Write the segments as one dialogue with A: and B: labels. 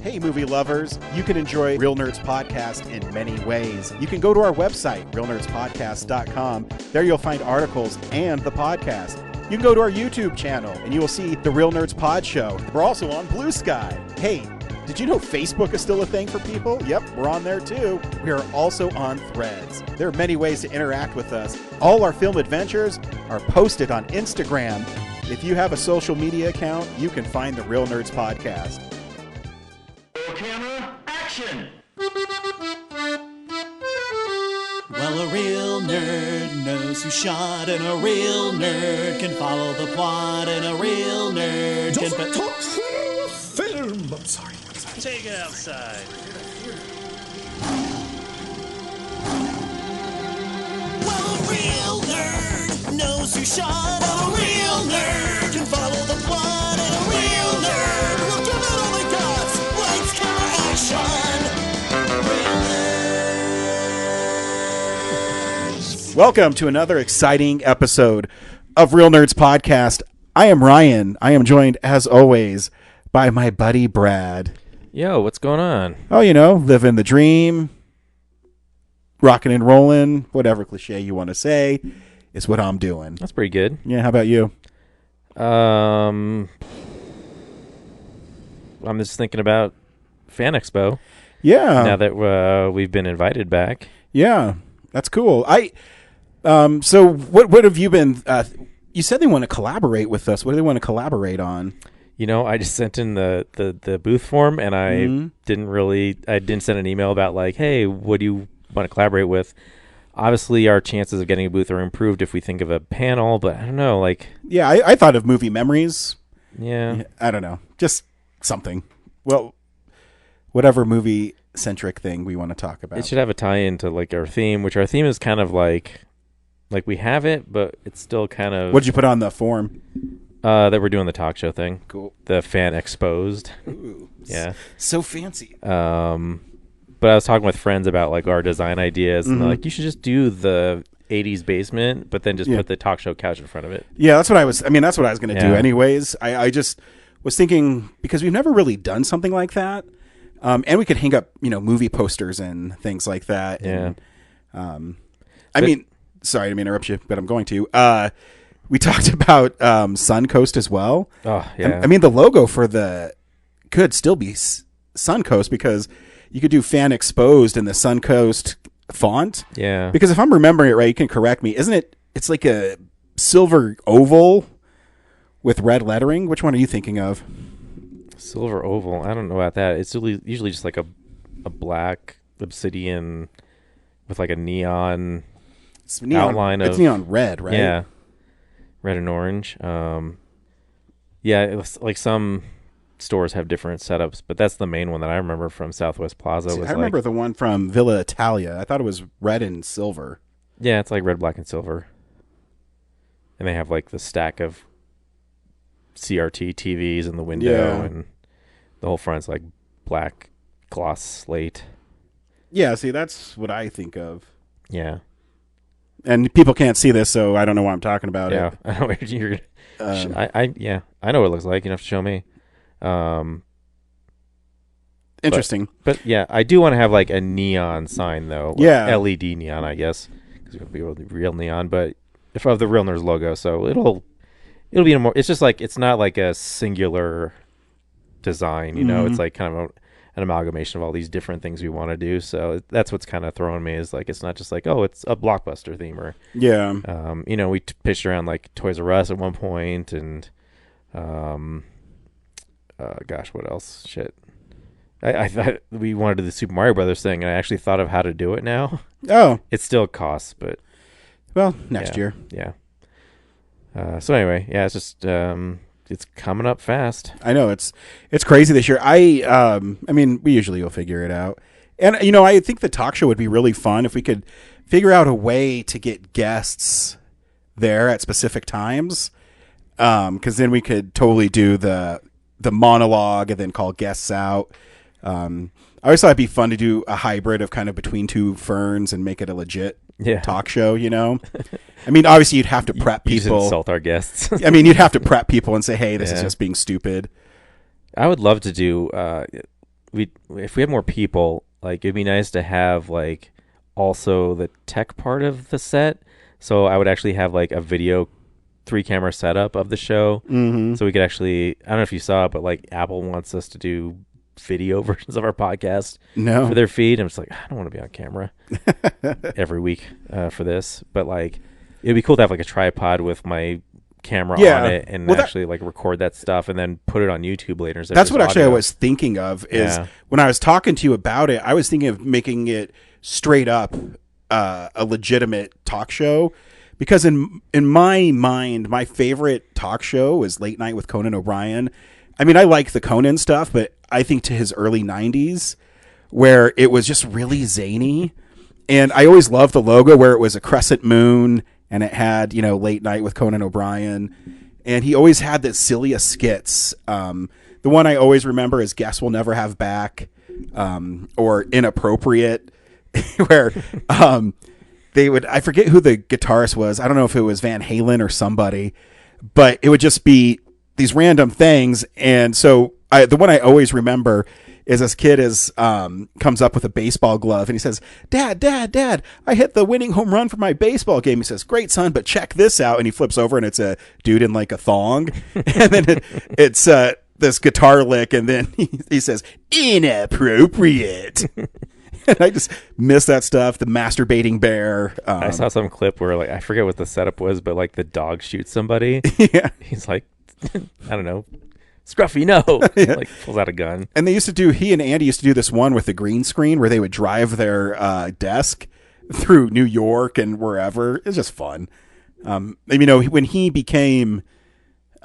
A: Hey, movie lovers. You can enjoy Real Nerds Podcast in many ways. You can go to our website, realnerdspodcast.com. There you'll find articles and the podcast. You can go to our YouTube channel, and you will see the Real Nerds Pod Show. We're also on Blue Sky. Hey, did you know Facebook is still a thing for people? Yep, we're on there too. We are also on Threads. There are many ways to interact with us. All our film adventures are posted on Instagram. If you have a social media account, you can find the Real Nerds Podcast.
B: Camera, action!
C: Well, a real nerd knows who shot, and a real nerd can follow the plot, and a real nerd
D: Just
C: can...
D: talk film! I'm sorry.
B: Take it outside.
C: Well, a real nerd knows who shot, and a real nerd can follow the plot, and a real nerd will give it all they got. Lights, camera, action! Real nerds.
A: Welcome to another exciting episode of Real Nerds Podcast. I am Ryan. I am joined, as always, by my buddy Brad.
E: Yo, what's going on?
A: Oh, you know, living the dream, rocking and rolling, whatever cliche you want to say is what I'm doing.
E: That's pretty good.
A: Yeah, how about you?
E: I'm just thinking about Fan Expo.
A: Yeah.
E: Now that we've been invited back.
A: Yeah, that's cool. So what have you been, you said they want to collaborate with us. What do they want to collaborate on?
E: You know, I just sent in the booth form, and I didn't send an email about like, hey, what do you want to collaborate with? Obviously, our chances of getting a booth are improved if we think of a panel, but I don't know, like...
A: Yeah, I thought of movie memories.
E: Yeah.
A: I don't know. Just something. Well, whatever movie-centric thing we want to talk about.
E: It should have a tie-in to like our theme, which our theme is kind of like we have it, but it's still kind of...
A: What did you put on the form?
E: That we're doing the talk show thing.
A: Cool.
E: The Fan Exposed.
A: Ooh,
E: Yeah.
A: So fancy.
E: But I was talking with friends about like our design ideas, and they're like, you should just do the 80s basement, but then just put the talk show couch in front of it.
A: Yeah, that's what I was going to do
E: Yeah.
A: anyways. I just was thinking, because we've never really done something like that. And we could hang up, movie posters and things like that.
E: Yeah.
A: And, sorry to interrupt you, but I'm going to. We talked about Suncoast as well.
E: Oh, yeah.
A: I mean, the logo for could still be Suncoast, because you could do Fan Exposed in the Suncoast font.
E: Yeah.
A: Because if I'm remembering it right, you can correct me. Isn't it? It's like a silver oval with red lettering. Which one are you thinking of?
E: Silver oval. I don't know about that. It's usually just like a black obsidian with like a neon, outline of...
A: It's neon red, right?
E: Yeah. Red and orange. Yeah, it was like some stores have different setups, but that's the main one that I remember from Southwest Plaza.
A: See, I remember the one from Villa Italia. I thought it was red and silver.
E: Yeah, it's like red, black, and silver. And they have like the stack of CRT TVs in the window, and the whole front's like black gloss slate.
A: Yeah, see, that's what I think of.
E: Yeah.
A: And people can't see this, so I don't know why I'm talking about
E: Yeah,
A: it.
E: I know what you're... I know what it looks like. You don't have to show me.
A: Interesting.
E: But yeah, I do want to have like a neon sign though. Like
A: Yeah.
E: LED neon, I guess, because it's going to be real neon. But if I have the Real Nerds logo, so it'll be it's just like, it's not like a singular design. It's like kind of an amalgamation of all these different things we want to do. So that's what's kind of throwing me, is like, it's not just like, oh, it's a Blockbuster theme, or we pitched around like Toys R Us at one point, and what else? Shit. I thought we wanted to do the Super Mario Brothers thing, and I actually thought of how to do it now.
A: Oh.
E: It still costs, but...
A: Well, next year.
E: Yeah. So anyway, yeah, it's just... it's coming up fast.
A: I know, it's crazy this year. We usually will figure it out. And, I think the talk show would be really fun if we could figure out a way to get guests there at specific times. Because then we could totally do the monologue and then call guests out. I always thought it'd be fun to do a hybrid of kind of Between Two Ferns and make it a legit talk show, obviously you'd have to prep people.
E: You just insult our guests.
A: You'd have to prep people and say, hey, this is just being stupid.
E: I would love to do if we had more people, like it'd be nice to have like also the tech part of the set. So I would actually have like a video 3-camera setup of the show.
A: Mm-hmm.
E: So we could actually, I don't know if you saw it, but like Apple wants us to do video versions of our podcast for their feed. I'm just like, I don't want to be on camera every week for this. But like, it'd be cool to have like a tripod with my camera on it and actually like record that stuff and then put it on YouTube later.
A: That's what actually I was thinking of is when I was talking to you about it, I was thinking of making it straight up a legitimate talk show, because in my mind, my favorite talk show is Late Night with Conan O'Brien. I mean, I like the Conan stuff, but I think to his early 90s where it was just really zany. And I always loved the logo where it was a crescent moon and it had, Late Night with Conan O'Brien. And he always had the silliest skits. The one I always remember is Guess We'll Never Have Back, or Inappropriate, where they would, I forget who the guitarist was. I don't know if it was Van Halen or somebody, but it would just be these random things. And so the one I always remember is this kid comes up with a baseball glove and he says, Dad, I hit the winning home run for my baseball game. He says, great, son, but check this out. And he flips over and it's a dude in like a thong. And then it's this guitar lick. And then he says, inappropriate. And I just miss that stuff. The masturbating bear.
E: I saw some clip where like, I forget what the setup was, but like the dog shoots somebody.
A: Yeah.
E: He's like, I don't know. Scruffy, no.
A: Yeah.
E: Like pulls out a gun.
A: And he and Andy used to do this one with the green screen where they would drive their desk through New York and wherever. It's just fun. When he became,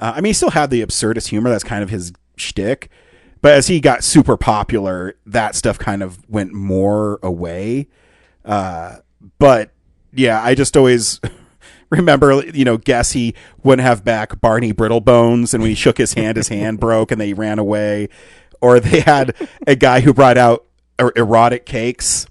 A: he still had the absurdist humor. That's kind of his shtick. But as he got super popular, that stuff kind of went more away. But yeah, I just always remember, guess he wouldn't have back Barney Brittlebones, and when he shook his hand broke and they ran away. Or they had a guy who brought out erotic cakes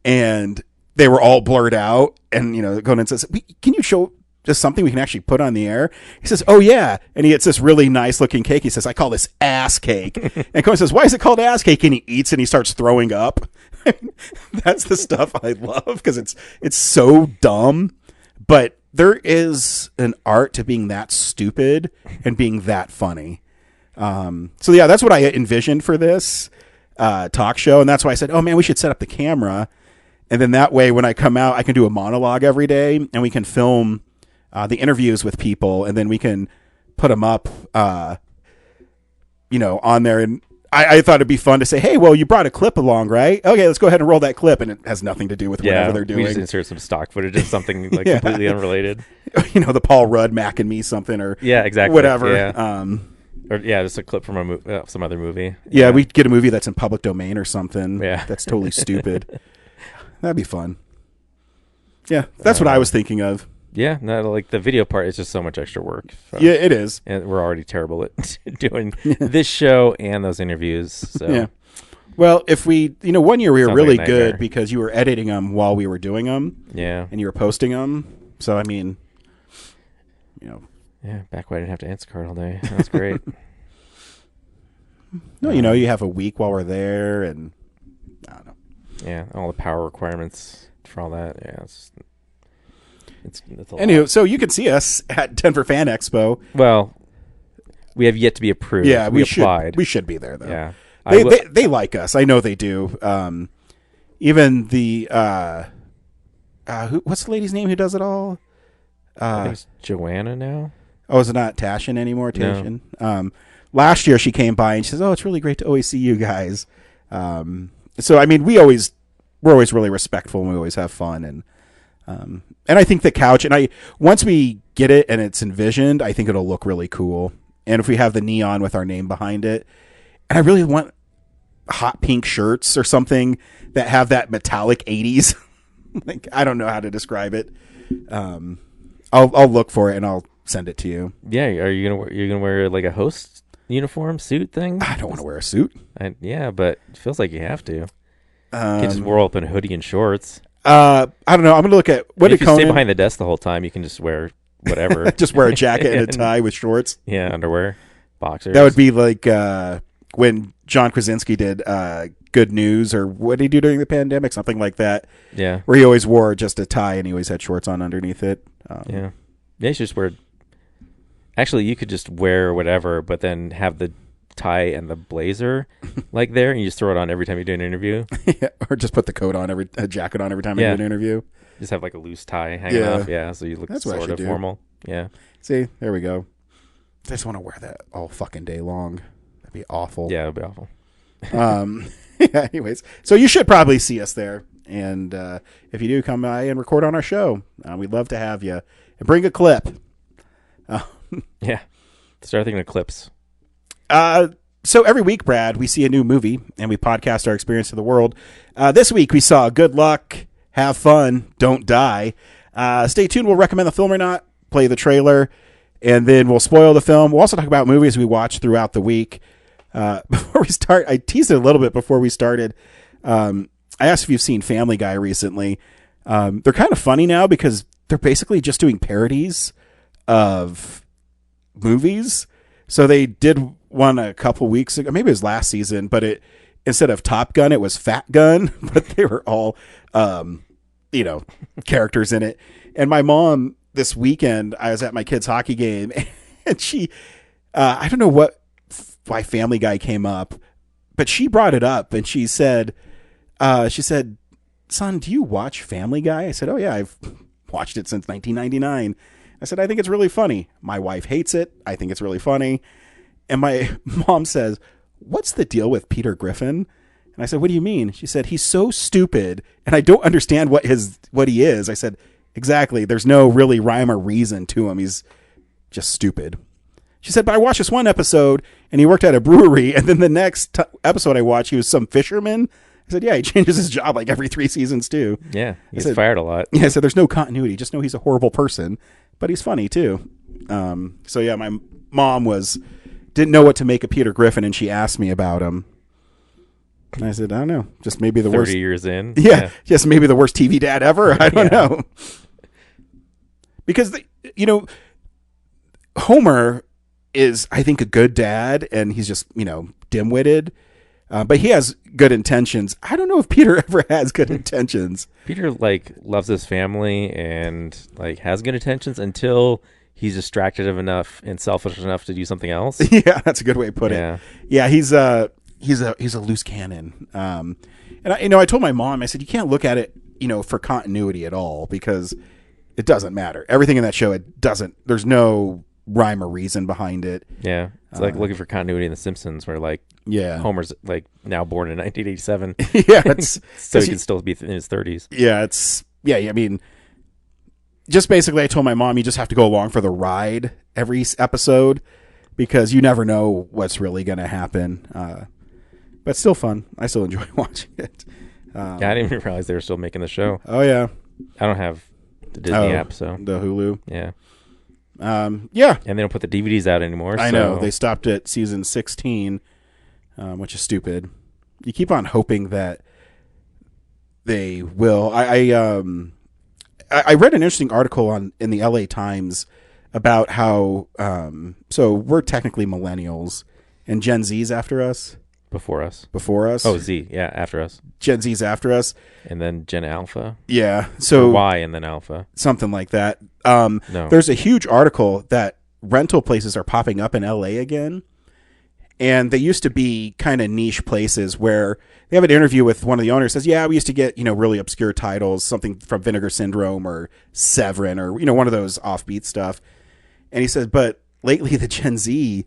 A: and they were all blurred out. And, Conan says, can you show just something we can actually put on the air? He says, oh yeah. And he gets this really nice looking cake. He says, I call this ass cake. And Conan says, why is it called ass cake? And he eats and he starts throwing up. That's the stuff I love because it's so dumb. But there is an art to being that stupid and being that funny. So yeah, that's what I envisioned for this talk show. And that's why I said, oh man, we should set up the camera. And then that way, when I come out, I can do a monologue every day and we can film the interviews with people, and then we can put them up, on there. And I thought it'd be fun to say, hey, well, you brought a clip along, right? Okay, let's go ahead and roll that clip. And it has nothing to do with whatever they're doing.
E: We just insert some stock footage of something like completely unrelated.
A: The Paul Rudd Mac and Me something or
E: exactly.
A: Whatever.
E: Yeah. Just a clip from some other movie.
A: Yeah, we get a movie that's in public domain or something.
E: Yeah.
A: That's totally stupid. That'd be fun. Yeah, that's what I was thinking of.
E: Yeah, no, like the video part is just so much extra work. So.
A: Yeah, it is.
E: And we're already terrible at doing this show and those interviews. So.
A: Yeah. Well, if we, one year we were
E: Sounds
A: really
E: like a nightmare.
A: good because you were editing them while we were doing them.
E: Yeah.
A: And you were posting them. So, I mean,
E: Yeah, back when I didn't have to answer card all day. That's great.
A: No, you have a week while we're there and I don't know.
E: Yeah, all the power requirements for all that. Yeah, it's a lot.
A: Anywho, so you can see us at Denver Fan Expo.
E: Well, we have yet to be approved.
A: Yeah, we
E: applied.
A: We should be there though.
E: Yeah,
A: they like us. I know they do. Even the what's the lady's name who does it all?
E: I think it's Joanna now.
A: Oh, is it not Tashin anymore? Tashin. No. Last year she came by and she says, "Oh, it's really great to always see you guys." So I mean, we're always really respectful and we always have fun and I think the couch and once we get it and it's envisioned, I think it'll look really cool. And if we have the neon with our name behind it, and I really want hot pink shirts or something that have that metallic 80s. Like I don't know how to describe it. I'll look for it and I'll send it to you.
E: Yeah, are you gonna wear like a host uniform suit thing?
A: I don't want to wear a suit.
E: Yeah, but it feels like you have to. You can just roll up in a hoodie and shorts.
A: I don't know. I'm gonna look at what
E: if you stay behind the desk the whole time, you can just wear whatever.
A: Just wear a jacket and a tie with shorts.
E: Yeah, underwear, boxers.
A: That would be like when John Krasinski did Good News, or what did he do during the pandemic? Something like that.
E: Yeah.
A: Where he always wore just a tie and he always had shorts on underneath it.
E: Yeah. Yeah, you should just wear... Actually, you could just wear whatever, but then have the tie and the blazer like there, and you just throw it on every time you do an interview.
A: Yeah, or just put the coat on, a jacket on every time you do an interview.
E: Just have like a loose tie hanging off. Yeah, so you look sort of formal. Yeah.
A: See, there we go. I just want to wear that all fucking day long. That'd be awful.
E: Yeah, it'd be awful.
A: Yeah, anyways, so you should probably see us there. And if you do, come by and record on our show. We'd love to have you. And bring a clip.
E: Yeah. Start thinking of clips.
A: So every week, Brad, we see a new movie and we podcast our experience of the world. This week we saw Good Luck, Have Fun, Don't Die. Stay tuned. We'll recommend the film or not, play the trailer, and then we'll spoil the film. We'll also talk about movies we watched throughout the week. Before we start, I teased it a little bit before we started. I asked if you've seen Family Guy recently. They're kind of funny now because they're basically just doing parodies of movies. So they did one a couple weeks ago, maybe it was last season, but instead of Top Gun, it was Fat Gun, but they were all, characters in it. And my mom, this weekend, I was at my kid's hockey game, and she, I don't know why Family Guy came up, but she brought it up, and she said, son, do you watch Family Guy? I said, oh yeah, I've watched it since 1999. I said, I think it's really funny. My wife hates it. I think it's really funny. And my mom says, what's the deal with Peter Griffin? And I said, what do you mean? She said, he's so stupid and I don't understand what he is. I said, exactly. There's no really rhyme or reason to him. He's just stupid. She said, but I watched this one episode and he worked at a brewery. And then the next episode I watched, he was some fisherman. I said, yeah, he changes his job like every 3 seasons too.
E: Yeah, he's fired a lot.
A: Yeah, I said, there's no continuity. Just know he's a horrible person, but he's funny too. So yeah, my mom didn't know what to make of Peter Griffin, and she asked me about him. And I said, I don't know. Just maybe the
E: 30
A: worst.
E: 30 years in.
A: Yeah, just maybe the worst TV dad ever. I don't know. Because, Homer is, I think, a good dad, and he's just, dim-witted. But he has good intentions. I don't know if Peter ever has good intentions.
E: Peter, loves his family and, has good intentions until he's distracted enough and selfish enough to do something else.
A: Yeah, that's a good way to put it. Yeah, he's a loose cannon. And I told my mom, I said, you can't look at it, for continuity at all because it doesn't matter. Everything in that show, there's no rhyme or reason behind it.
E: Yeah. It's like looking for continuity in The Simpsons where Homer's now born in 1987.
A: Yeah.
E: So he can still be in his 30s.
A: Yeah. I mean, just basically I told my mom, you just have to go along for the ride every episode because you never know what's really going to happen. But still fun. I still enjoy watching it.
E: I didn't even realize they were still making the show.
A: Oh yeah.
E: I don't have the Disney app, so
A: the Hulu.
E: Yeah.
A: Yeah.
E: And they don't put the DVDs out anymore.
A: I know. They stopped at season 16, which is stupid. You keep on hoping that they will. I read an interesting article in the LA Times about how so we're technically millennials and Gen Z's after us.
E: Before us.
A: Oh,
E: Z. Yeah, after us.
A: Gen Z's after us.
E: And then Gen Alpha.
A: Yeah. So
E: or Y and then Alpha.
A: Something like that.
E: No.
A: There's a huge article that rental places are popping up in LA again. And they used to be kind of niche places where they have an interview with one of the owners says, yeah, we used to get, really obscure titles, something from Vinegar Syndrome or Severin or, one of those offbeat stuff. And he says, but lately the Gen Z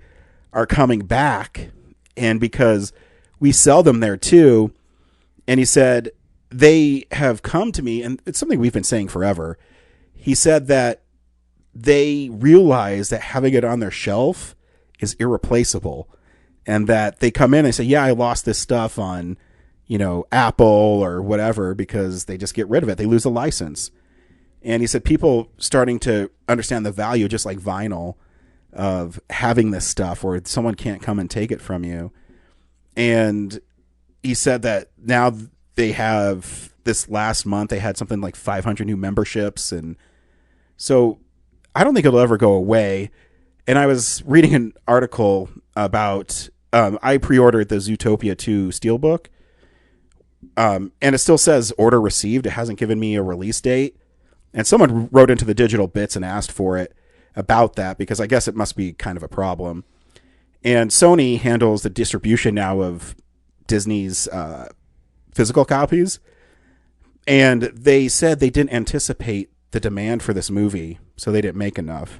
A: are coming back. And because we sell them there too. And he said, they have come to me, and it's something we've been saying forever. He said that they realize that having it on their shelf is irreplaceable. And that they come in and say, yeah, I lost this stuff on, Apple or whatever, because they just get rid of it. They lose a license. And he said people starting to understand the value, just like vinyl, of having this stuff where someone can't come and take it from you. And he said that now they have, this last month, they had something like 500 new memberships. And so I don't think it'll ever go away. And I was reading an article about I pre-ordered the Zootopia 2 Steelbook, and it still says order received. It hasn't given me a release date. And someone wrote into the digital bits and asked for it about that, because I guess it must be kind of a problem. And Sony handles the distribution now of Disney's physical copies. And they said they didn't anticipate the demand for this movie, so they didn't make enough.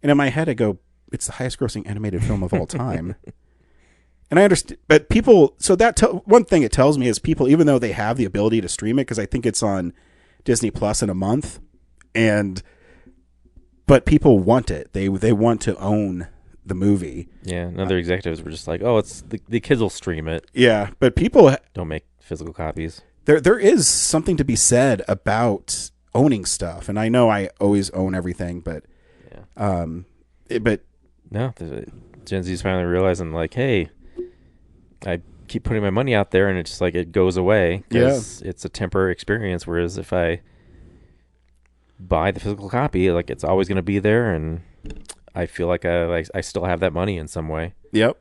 A: And in my head, I go, it's the highest grossing animated film of all time. And I understand, but people, so that one thing it tells me is people, even though they have the ability to stream it, because I think it's on Disney Plus in a month, but people want it. They want to own the movie.
E: Yeah, and other executives were just like, "Oh, it's the kids will stream it."
A: Yeah, but people
E: don't make physical copies.
A: There is something to be said about owning stuff, and I know I always own everything, but but
E: no, Gen Z's finally realizing, like, hey, I keep putting my money out there, and it's just like it goes away because it's a temporary experience. Whereas if I buy the physical copy, like, it's always going to be there, and I feel like I still have that money in some way.
A: Yep.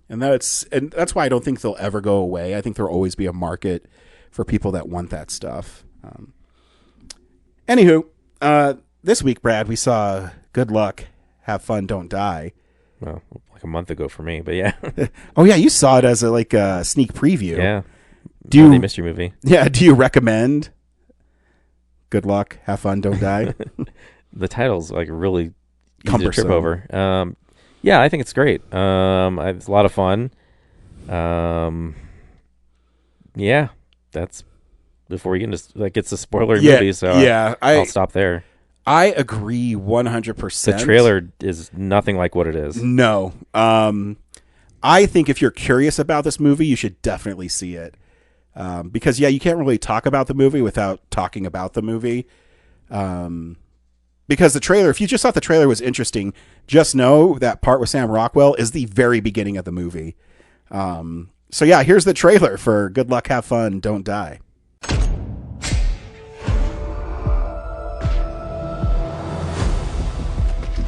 A: And that's why I don't think they'll ever go away. I think there'll always be a market for people that want that stuff. Anywho, this week, Brad, we saw Good Luck, Have Fun, Don't Die.
E: Well, like a month ago for me, but yeah.
A: Oh yeah, you saw it as a sneak preview.
E: Yeah.
A: Do you
F: mystery movie?
A: Yeah. Do you recommend Good Luck, Have Fun, Don't Die?
E: The title's like really easy to
A: Cumbersome.
E: trip over. Yeah, I think it's great. It's a lot of fun. Yeah, that's before we get into, like, it's a spoiler movie, so
A: yeah,
E: I'll stop there.
A: I agree 100%.
E: The trailer is nothing like what it is.
A: No. I think if you're curious about this movie, you should definitely see it. Because, you can't really talk about the movie without talking about the movie. Because the trailer, if you just thought the trailer was interesting, just know that part with Sam Rockwell is the very beginning of the movie. So, here's the trailer for Good Luck, Have Fun, Don't Die.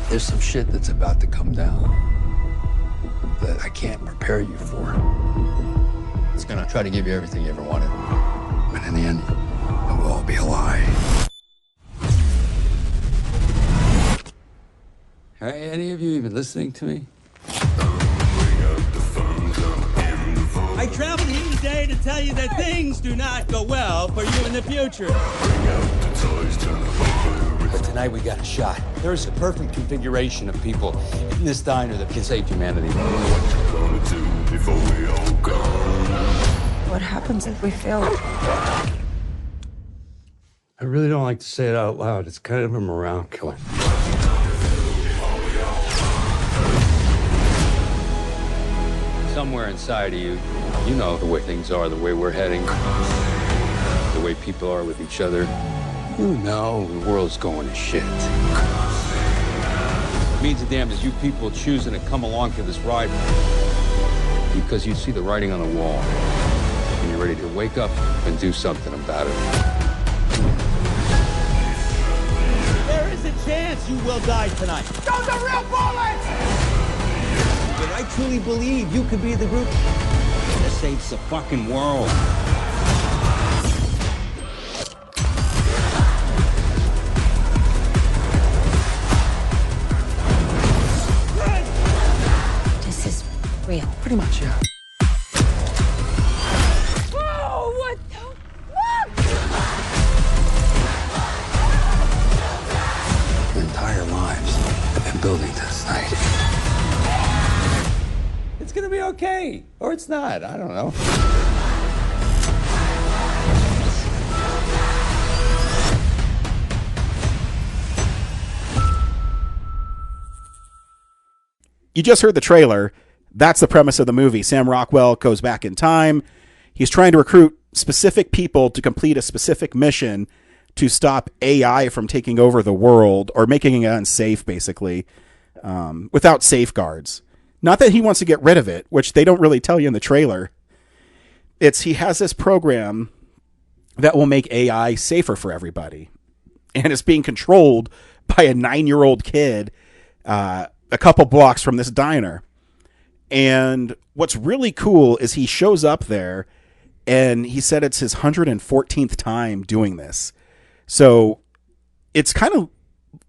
G: There's some shit that's about to come down that I can't prepare you for. It's gonna try to give you everything you ever wanted. But in the end, it will all be a lie. Hey, any of you even listening to me?
B: I traveled here today to tell you that things do not go well for you in the future.
G: But tonight we got a shot. There's a perfect configuration of people in this diner that can save humanity.
H: What happens if we fail?
G: I really don't like to say it out loud. It's kind of a morale killer. Somewhere inside of you, you know the way things are, the way we're heading, the way people are with each other. You know the world's going to shit. It means the damn is you people choosing to come along for this ride because you see the writing on the wall and you're ready to wake up and do something about it.
B: There is a chance you will die tonight. Those are real bullets! But I truly believe you could be the group that saves the fucking world.
H: This is real.
G: Pretty much, yeah.
H: Whoa, what the fuck?
G: Their entire lives have been building to this night. It's gonna be okay. Or it's not. I don't know.
A: You just heard the trailer. That's the premise of the movie. Sam Rockwell goes back in time. He's trying to recruit specific people to complete a specific mission to stop AI from taking over the world or making it unsafe, basically, without safeguards. Not that he wants to get rid of it, which they don't really tell you in the trailer. He has this program that will make AI safer for everybody. And it's being controlled by a 9-year-old kid a couple blocks from this diner. And what's really cool is he shows up there, and he said it's his 114th time doing this. So it's kind of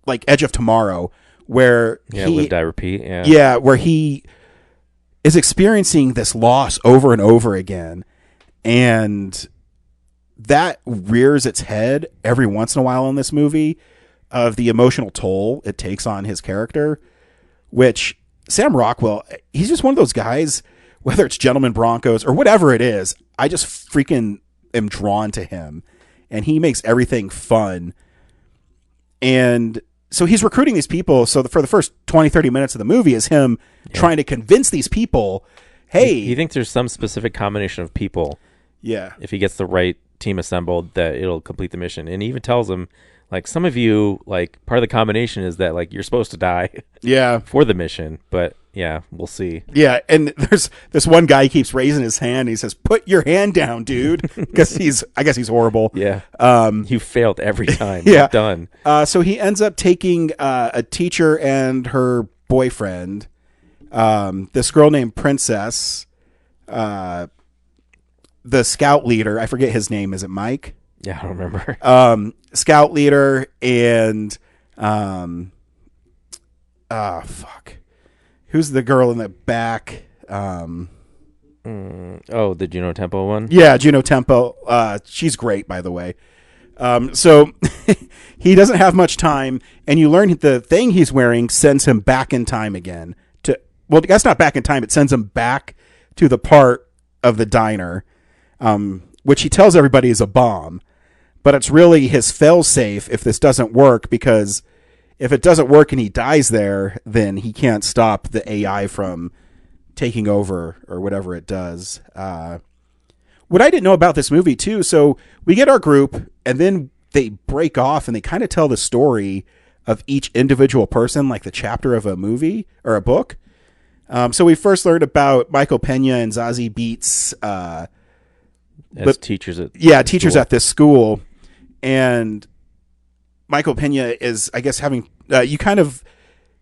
A: like Edge of Tomorrow, where
E: Live, Die, Repeat.
A: Yeah, where he is experiencing this loss over and over again. And that rears its head every once in a while in this movie of the emotional toll it takes on his character, which Sam Rockwell, he's just one of those guys, whether it's Gentleman Broncos or whatever it is, I just freaking am drawn to him, and he makes everything fun. And so he's recruiting these people. So for the first 20, 30 minutes of the movie is him trying to convince these people, hey.
E: He thinks there's some specific combination of people.
A: Yeah.
E: If he gets the right team assembled, that it'll complete the mission. And he even tells them, like, some of you, like, part of the combination is that, like, you're supposed to die for the mission. But, yeah, we'll see.
A: Yeah, and there's this one guy, he keeps raising his hand. He says, "Put your hand down, dude," because I guess he's horrible.
E: Yeah. You failed every time.
A: Yeah.
E: You're done.
A: So he ends up taking a teacher and her boyfriend, this girl named Princess, the scout leader. I forget his name. Is it Mike?
E: Yeah, I don't remember.
A: Scout leader and fuck. Who's the girl in the back?
E: The Juno Temple one?
A: Yeah, Juno Temple. She's great, by the way. So he doesn't have much time, and you learn the thing he's wearing sends him back in time again. Well, that's not back in time. It sends him back to the part of the diner, which he tells everybody is a bomb. But it's really his fail-safe if this doesn't work, because if it doesn't work and he dies there, then he can't stop the AI from taking over or whatever it does. What I didn't know about this movie, too, so we get our group, and then they break off, and they kind of tell the story of each individual person, like the chapter of a movie or a book. So we first learned about Michael Pena and Zazie Beetz.
E: As teachers at
A: teachers
E: school.
A: at this school. And Michael Pena is, I guess, having you kind of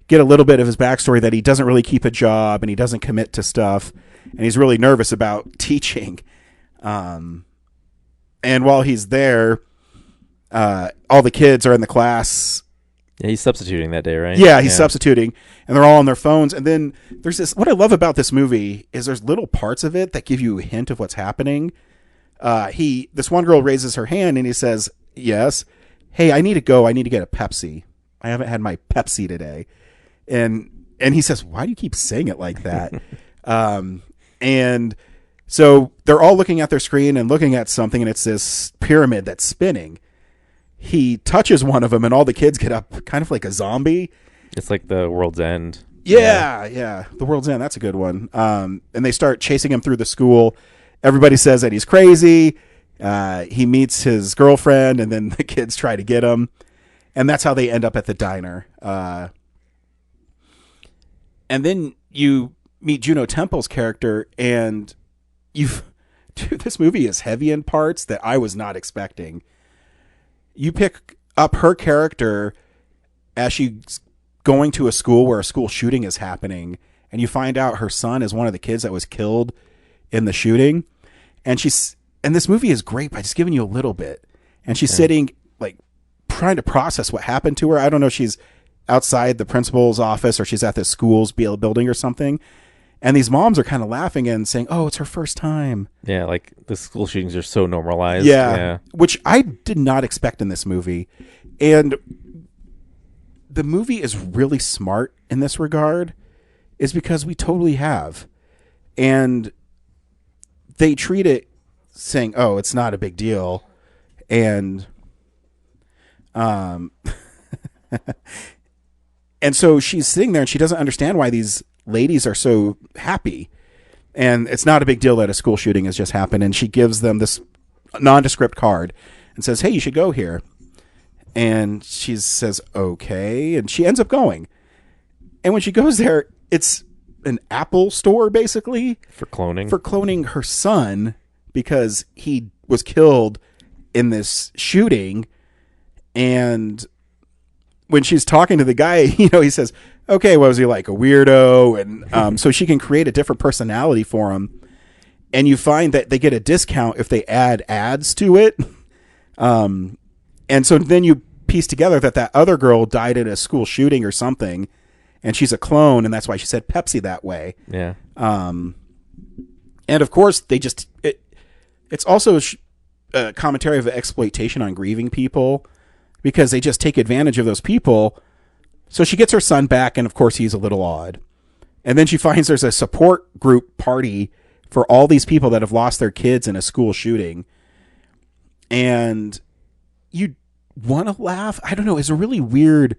A: get a little bit of his backstory that he doesn't really keep a job and he doesn't commit to stuff, and he's really nervous about teaching. And while he's there, all the kids are in the class.
E: Yeah, he's substituting that day, right?
A: Yeah, he's substituting, and they're all on their phones. And then there's this. What I love about this movie is there's little parts of it that give you a hint of what's happening. This one girl raises her hand and he says, "Yes, hey, I need to go. I need to get a Pepsi. I haven't had my Pepsi today." And he says, "Why do you keep saying it like that?" And so they're all looking at their screen and looking at something, and it's this pyramid that's spinning. He touches one of them, and all the kids get up kind of like a zombie.
E: It's like the World's End.
A: Yeah. The World's End. That's a good one. And they start chasing him through the school. Everybody says that he's crazy. He meets his girlfriend, and then the kids try to get him. And that's how they end up at the diner. And then you meet Juno Temple's character, and this movie is heavy in parts that I was not expecting. You pick up her character as she's going to a school where a school shooting is happening, and you find out her son is one of the kids that was killed in the shooting. And this movie is great by just giving you a little bit. And she's sitting, like, trying to process what happened to her. I don't know if she's outside the principal's office or she's at the school's building or something. And these moms are kind of laughing and saying, "Oh, it's her first time."
E: Yeah, like the school shootings are so normalized.
A: Yeah, which I did not expect in this movie. And the movie is really smart in this regard, is because we totally have. And they treat it saying, "Oh, it's not a big deal." And and so she's sitting there and she doesn't understand why these ladies are so happy. And it's not a big deal that a school shooting has just happened. And she gives them this nondescript card and says, "Hey, you should go here." And she says, "Okay." And she ends up going. And when she goes there, it's an Apple store, basically.
E: For cloning.
A: For cloning her son, because he was killed in this shooting. And when she's talking to the guy, he says, okay, what was he like? A weirdo? And so she can create a different personality for him. And you find that they get a discount if they add ads to it. And so then you piece together that other girl died in a school shooting or something, and she's a clone, and that's why she said Pepsi that way.
E: Yeah.
A: And of course, it's also a commentary of exploitation on grieving people, because they just take advantage of those people. So she gets her son back, and of course, he's a little odd. And then she finds there's a support group party for all these people that have lost their kids in a school shooting. And you want to laugh. I don't know. It's a really weird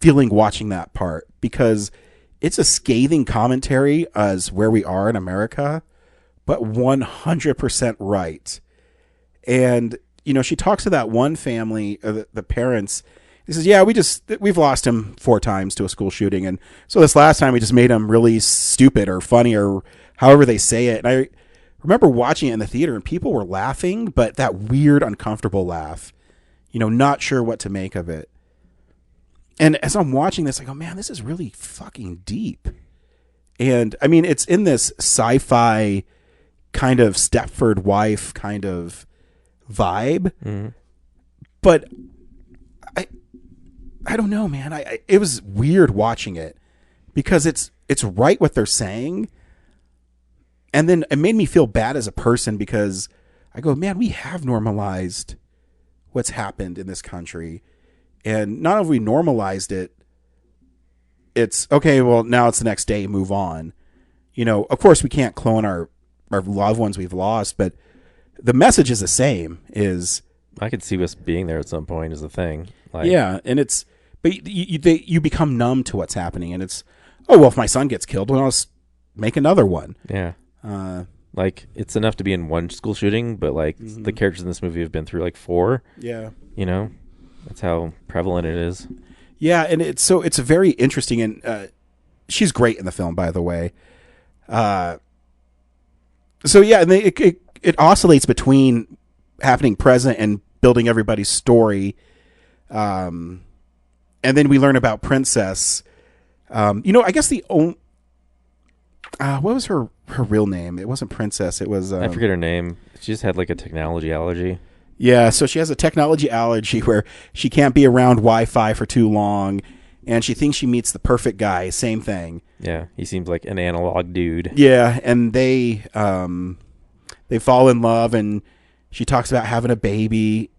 A: feeling watching that part, because it's a scathing commentary as where we are in America, but 100% right. And, she talks to that one family, the parents. He says, yeah, we've lost him 4 times to a school shooting. And so this last time we just made him really stupid or funny or however they say it. And I remember watching it in the theater and people were laughing, but that weird, uncomfortable laugh, not sure what to make of it. And as I'm watching this, I go, man, this is really fucking deep. And I mean, it's in this sci-fi kind of Stepford wife kind of vibe, but I don't know, man. It was weird watching it, because it's right what they're saying. And then it made me feel bad as a person, because I go, man, we have normalized what's happened in this country. And not only have we normalized it, it's okay, well, now it's the next day, move on. Of course we can't clone our loved ones we've lost, but the message is the same.
E: I could see us being there at some point is the thing.
A: Yeah, and but you become numb to what's happening, and it's, oh, well, if my son gets killed, well, let's make another one.
E: Yeah. It's enough to be in one school shooting, but the characters in this movie have been through 4.
A: Yeah.
E: That's how prevalent it is.
A: Yeah, and it's very interesting, and she's great in the film, by the way. So yeah, and it oscillates between happening present and building everybody's story. And then we learn about Princess. I guess the only, what was her real name? It wasn't Princess. It was,
E: I forget her name. She just had a technology allergy.
A: Yeah. So she has a technology allergy where she can't be around Wi-Fi for too long, and she thinks she meets the perfect guy. Same thing. Yeah.
E: He seems like an analog dude.
A: Yeah. And they fall in love, and she talks about having a baby.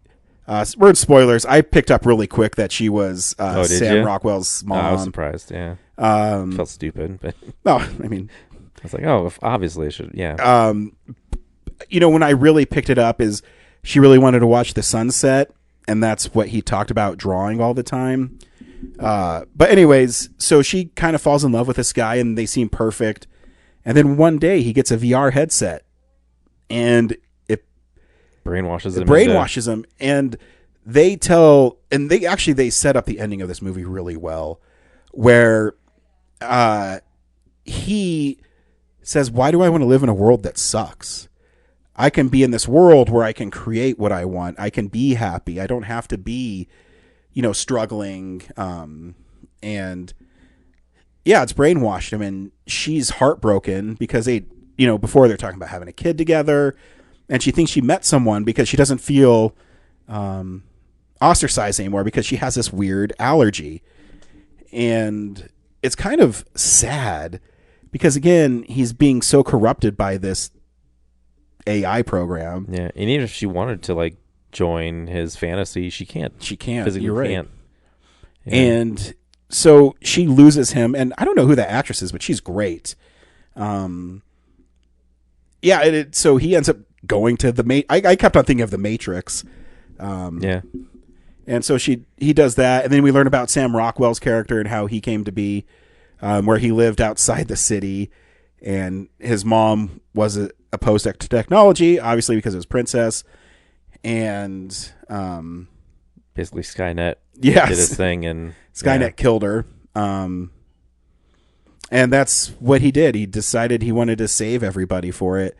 A: We're in spoilers. I picked up really quick that she was Sam Rockwell's mom.
E: I was surprised. Yeah. Felt stupid, but
A: no, I mean,
E: I was like, oh, obviously I should. Yeah.
A: When I really picked it up is she really wanted to watch the sunset, and that's what he talked about drawing all the time. But anyways, so she kind of falls in love with this guy, and they seem perfect. And then one day he gets a VR headset, and
E: brainwashes
A: him, and they set up the ending of this movie really well, where he says, why do I want to live in a world that sucks? I can be in this world where I can create what I want. I can be happy. I don't have to be, struggling. And yeah, it's brainwashed him, and she's heartbroken because before they're talking about having a kid together. And she thinks she met someone because she doesn't feel ostracized anymore because she has this weird allergy. And it's kind of sad because, again, he's being so corrupted by this AI program.
E: Yeah, and even if she wanted to, join his fantasy, she can't.
A: She can't.
E: Physically
A: You're right.
E: can't. Yeah.
A: And so she loses him. And I don't know who that actress is, but she's great. Yeah, so he ends up going to I kept on thinking of the Matrix.
E: Yeah.
A: And so he does that, and then we learn about Sam Rockwell's character and how he came to be, where he lived outside the city, and his mom was opposed to technology, obviously because it was Princess, and
E: basically Skynet
A: did
E: his thing, and
A: Skynet killed her. And that's what he did. He decided he wanted to save everybody for it.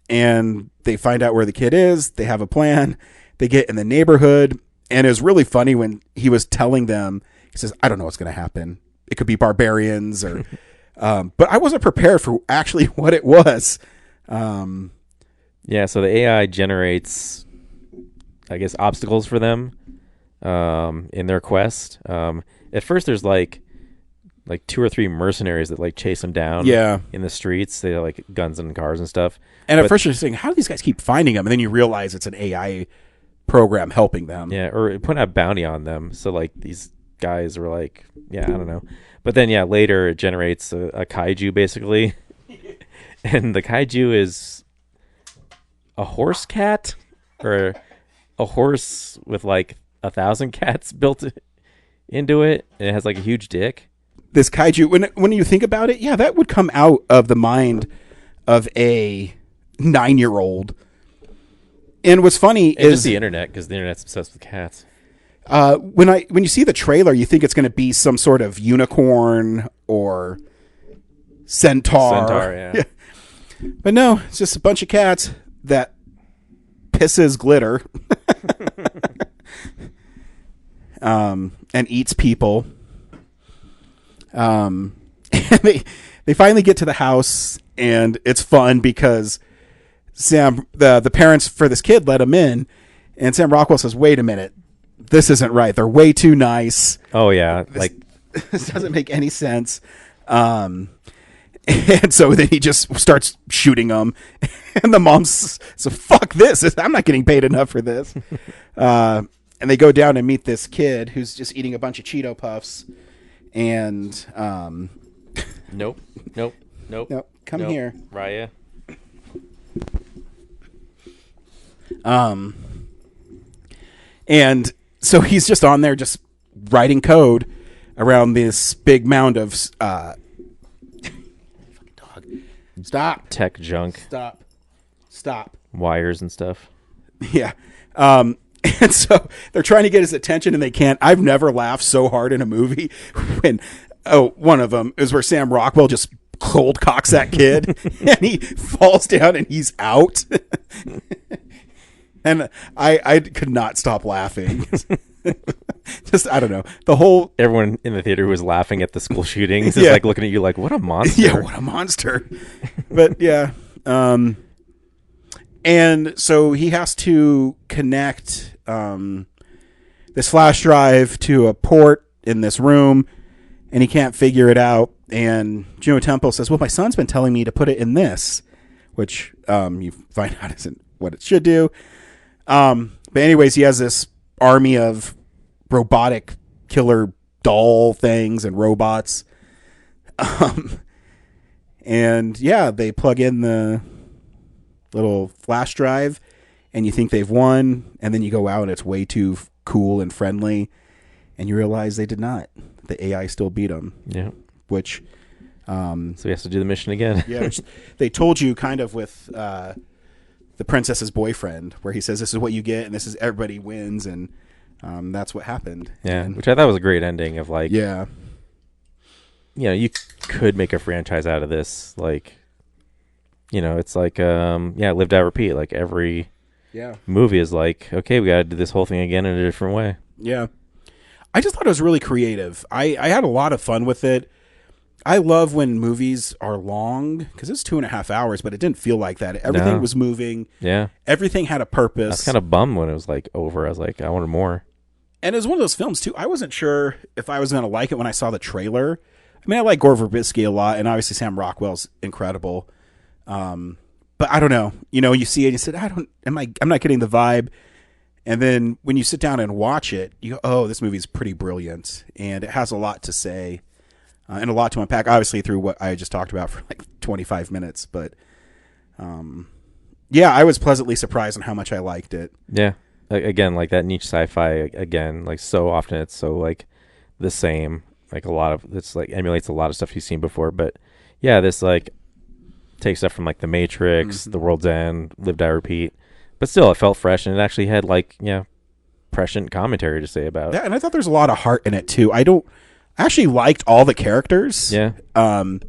A: And they find out where the kid is. They have a plan. They get in the neighborhood. And it was really funny when he was telling them, He says, I don't know what's going to happen. It could be barbarians or, but I wasn't prepared for actually what it was.
E: Yeah, so the AI generates, I guess, obstacles for them in their quest. At first, there's like 2 or 3 mercenaries that like chase them down.
A: Yeah.
E: In the streets, they have like guns and cars and stuff.
A: And at first, you're saying, how do these guys keep finding them? And then you realize it's an AI program helping them.
E: Yeah, or putting a bounty on them. So like these guys were like, yeah, I don't know. But then later it generates a kaiju basically, and the kaiju is a horse cat or a horse with like 1,000 cats built into it, and it has like a huge dick.
A: This kaiju, when you think about it, yeah, that would come out of the mind of a 9-year-old. And what's funny is
E: just the internet, because the internet's obsessed with cats.
A: When you see the trailer, you think it's going to be some sort of unicorn or centaur.
E: Yeah.
A: But no, it's just a bunch of cats that pisses glitter and eats people. And they finally get to the house, and it's fun because Sam, the parents for this kid, let him in, and Sam Rockwell says, "Wait a minute, this isn't right. They're way too nice.
E: Oh yeah,
A: This doesn't make any sense." And so then he just starts shooting them, and the mom's so fuck this. I'm not getting paid enough for this. And they go down and meet this kid who's just eating a bunch of Cheeto Puffs, and
E: Nope.
A: Come here,
E: Raya.
A: And so he's just on there just writing code around this big mound of fucking dog. Stop.
E: Tech junk.
A: Stop.
E: Wires and stuff.
A: Yeah. And so they're trying to get his attention and they can't. I've never laughed so hard in a movie when one of them is where Sam Rockwell just cold cocks that kid and he falls down and he's out. And I could not stop laughing. Just, I don't know. The whole...
E: Everyone in the theater was laughing at the school shootings. It's
A: Yeah.
E: like looking at you like, what a monster.
A: Yeah, what a monster. But yeah. And so he has to connect this flash drive to a port in this room, and he can't figure it out. And Juno Temple says, well, my son's been telling me to put it in this, which you find out isn't what it should do. But anyways, he has this army of robotic killer doll things and robots. And yeah, they plug in the little flash drive and you think they've won. And then you go out and it's way too cool and friendly. And you realize they did not. The AI still beat them.
E: Yeah.
A: Which...
E: so he has to do the mission again.
A: Yeah, which they told you kind of with... the princess's boyfriend, where he says, this is what you get, and this is everybody wins, and that's what happened.
E: Yeah,
A: and,
E: which I thought was a great ending of like,
A: yeah,
E: you know, you could make a franchise out of this. Like, you know, it's like, live, die, repeat. Like every movie is like, okay, we got to do this whole thing again in a different way.
A: Yeah. I just thought it was really creative. I had a lot of fun with it. I love when movies are long because it's 2.5 hours, but it didn't feel like that. Everything was moving.
E: Yeah.
A: Everything had a purpose.
E: I was kind of bummed when it was like over. I was like, I wanted more.
A: And it was one of those films too. I wasn't sure if I was going to like it when I saw the trailer. I mean, I like Gore Verbinski a lot, and obviously Sam Rockwell's incredible. But I don't know. You know, you see it and you said, I'm not getting the vibe. And then when you sit down and watch it, you go, oh, this movie's pretty brilliant. And it has a lot to say. And a lot to unpack, obviously, through what I just talked about for like 25 minutes. But, yeah, I was pleasantly surprised on how much I liked it.
E: Yeah. Again, like that niche sci-fi, again, like so often it's so like the same. Like a lot of, it's like emulates a lot of stuff you've seen before. But, yeah, this like takes stuff from like The Matrix, The World's End, Live, Die, Repeat. But still, it felt fresh, and it actually had like, prescient commentary to say about it.
A: Yeah, and I thought there's a lot of heart in it, too. I actually liked all the characters.
E: Yeah. There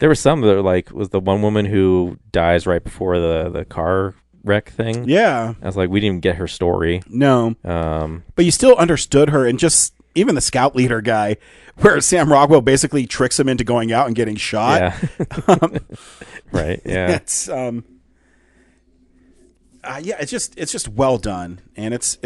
E: were some that were like, was the one woman who dies right before the car wreck thing.
A: Yeah.
E: I was like, we didn't even get her story.
A: No.
E: Um,
A: But you still understood her, and just even the scout leader guy, where Sam Rockwell basically tricks him into going out and getting shot.
E: yeah. Right. Yeah.
A: It's yeah, it's just well done, and it was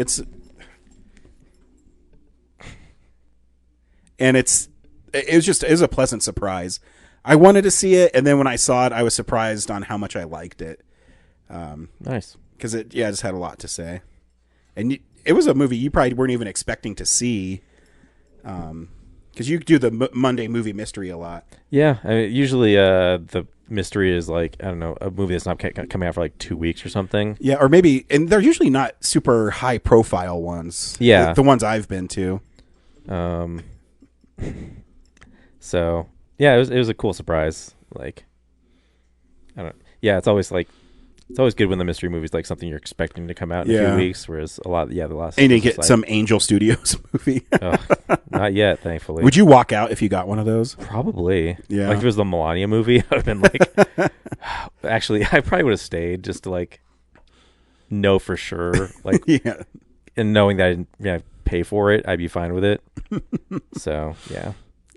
A: a pleasant surprise. I wanted to see it, and then when I saw it, I was surprised on how much I liked it.
E: Nice.
A: Because it just had a lot to say, and it was a movie you probably weren't even expecting to see, because you do the Monday movie mystery a lot.
E: Yeah. I mean, usually the mystery is like, I don't know, a movie that's not coming out for like 2 weeks or something.
A: Yeah, or maybe, and they're usually not super high profile ones.
E: Yeah.
A: the ones I've been to.
E: So yeah, it was a cool surprise. Like, I don't. Yeah, it's always good when the mystery movie's like something you're expecting to come out in a few weeks, whereas the last.
A: And you get some Angel Studios movie.
E: Not yet, thankfully.
A: Would you walk out if you got one of those?
E: Probably.
A: Yeah.
E: Like if it was the Melania movie, I would have been like, actually, I probably would have stayed just to like know for sure, like,
A: Yeah.
E: and knowing that I didn't pay for it, I'd be fine with it. So yeah.